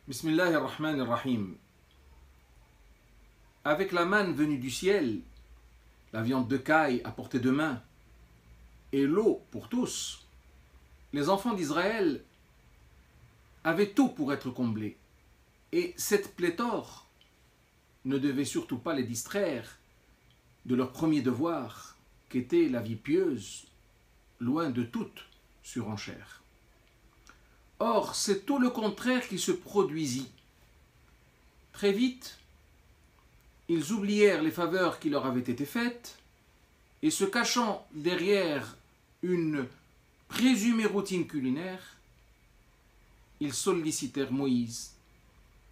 Bismillah ar-Rahman ar-Rahim. Avec la manne venue du ciel, la viande de caille à portée de main et l'eau pour tous, les enfants d'Israël avaient tout pour être comblés. Et cette pléthore ne devait surtout pas les distraire de leur premier devoir, qu'était la vie pieuse, loin de toute surenchère. Or, c'est tout le contraire qui se produisit. Très vite, ils oublièrent les faveurs qui leur avaient été faites et se cachant derrière une présumée routine culinaire, ils sollicitèrent Moïse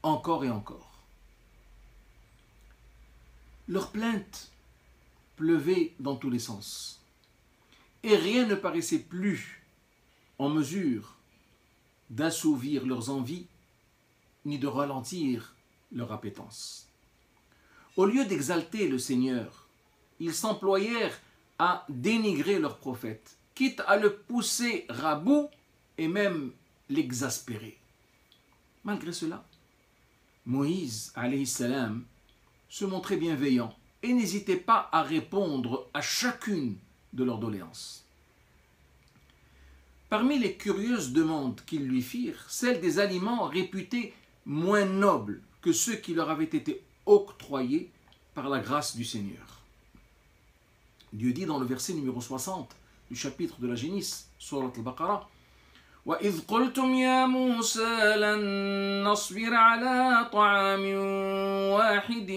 encore et encore. Leurs plaintes pleuvaient dans tous les sens et rien ne paraissait plus en mesure d'assouvir leurs envies ni de ralentir leur appétence. Au lieu d'exalter le Seigneur, ils s'employèrent à dénigrer leur prophète, quitte à le pousser à bout et même l'exaspérer. Malgré cela, Moïse, alayhi salam, se montrait bienveillant et n'hésitait pas à répondre à chacune de leurs doléances. Parmi les curieuses demandes qu'ils lui firent, celle des aliments réputés moins nobles que ceux qui leur avaient été octroyés par la grâce du Seigneur. Dieu dit dans le verset numéro 60 du chapitre de la Génisse, Surat al-Baqarah, وَإِذْ قُلْتُمْ يَا مُوسَى لَن نَّصْبِرَ عَلَى طَعَامٍ وَاحِدٍ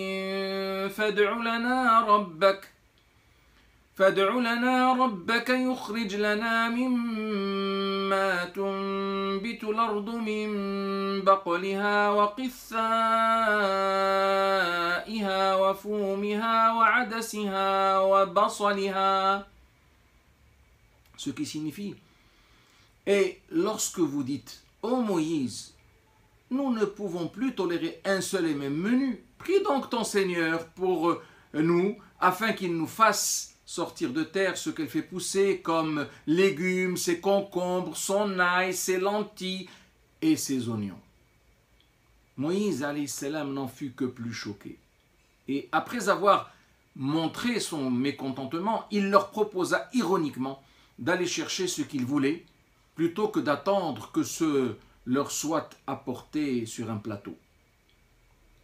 فادع لنا ربك يخرج لنا مما تنبت الأرض من بقلها وقثائها وفومها وعدسها وبصلها. Ce qui signifie, et lorsque vous dites, ô Moïse, nous ne pouvons plus tolérer un seul et même menu, prie donc ton Seigneur pour nous, afin qu'il nous fasse sortir de terre ce qu'elle fait pousser comme légumes, ses concombres, son ail, ses lentilles et ses oignons. Moïse alayhi salam n'en fut que plus choqué. Et après avoir montré son mécontentement, il leur proposa ironiquement d'aller chercher ce qu'ils voulaient plutôt que d'attendre que ce leur soit apporté sur un plateau.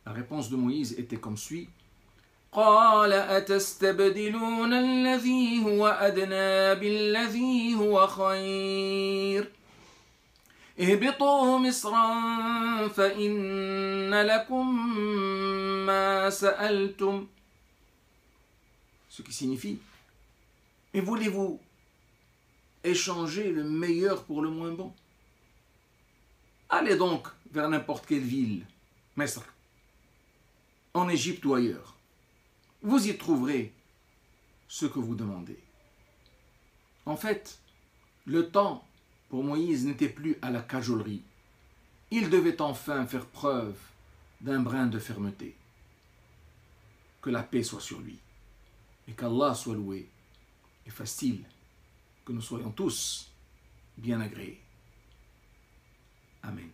La réponse de Moïse était comme suit. قال أتستبدلون الذي هو أدنى بالذي هو خير اهبطوا مصرا فإن لكم ما سألتم. Ce qui signifie, et voulez-vous échanger le meilleur pour le moins bon? Allez donc vers n'importe quelle ville, Mesr, en Égypte ou ailleurs. Vous y trouverez ce que vous demandez. En fait, le temps pour Moïse n'était plus à la cajolerie. Il devait enfin faire preuve d'un brin de fermeté. Que la paix soit sur lui et qu'Allah soit loué et fasse-t-il que nous soyons tous bien agréés. Amen.